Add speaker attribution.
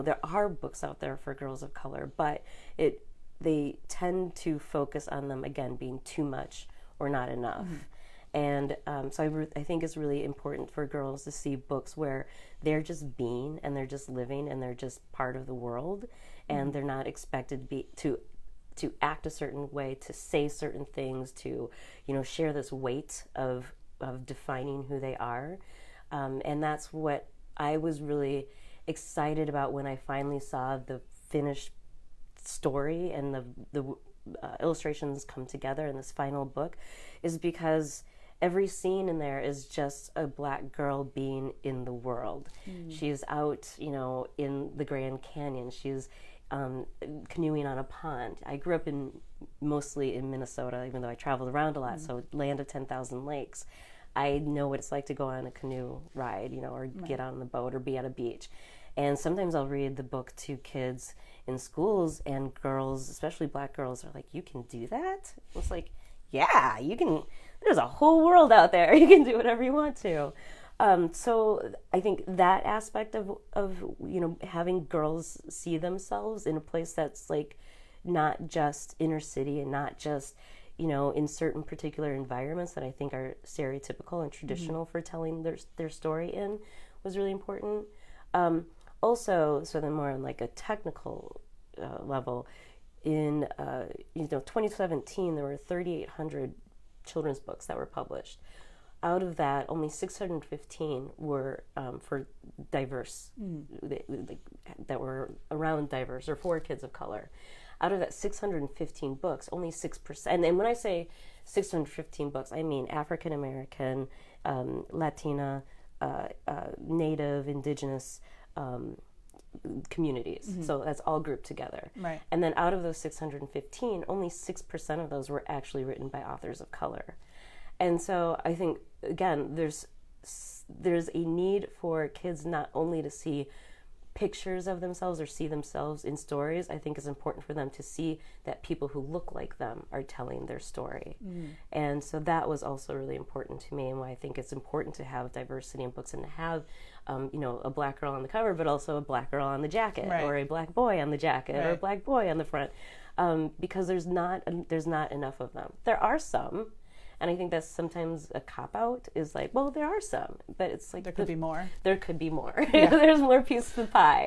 Speaker 1: there are books out there for girls of color, but they tend to focus on them, again, being too much or not enough. And so I think it's really important for girls to see books where they're just being, and they're just living, and they're just part of the world, and they're not expected to act a certain way, to say certain things, to share this weight of defining who they are. And that's what I was really excited about when I finally saw the finished story and the illustrations come together in this final book, is because every scene in there is just a Black girl being in the world. She's out, in the Grand Canyon. She's canoeing on a pond. I grew up mostly in Minnesota, even though I traveled around a lot, so land of 10,000 lakes. I know what it's like to go on a canoe ride, or get on the boat or be at a beach. And sometimes I'll read the book to kids in schools, and girls, especially Black girls, are like, "You can do that?" It's like, yeah, you can. There's a whole world out there. You can do whatever you want to. So I think that aspect of having girls see themselves in a place that's like not just inner city, and not just in certain particular environments that I think are stereotypical and traditional for telling their story in, was really important. Also, so then more on like a technical level, in 2017 there were 3,800 children's books that were published. Out of that, only 615 were for diverse, that were around diverse or for kids of color. Out of that 615 books, only 6%, and when I say 615 books, I mean African American, Latina, Native, Indigenous communities. So that's all grouped together. Right. And then out of those 615, only 6% of those were actually written by authors of color. And so I think, again, there's a need for kids not only to see pictures of themselves or see themselves in stories. I think it's important for them to see that people who look like them are telling their story. And so that was also really important to me, and why I think it's important to have diversity in books, and to have a Black girl on the cover, but also a Black girl on the jacket, or a Black boy on the jacket, or a Black boy on the front, because there's not enough of them. There are some. And I think that's sometimes a cop-out, is like, well, there are some, but it's like...
Speaker 2: There could be more.
Speaker 1: There could be more. Yeah. There's more pieces of the pie.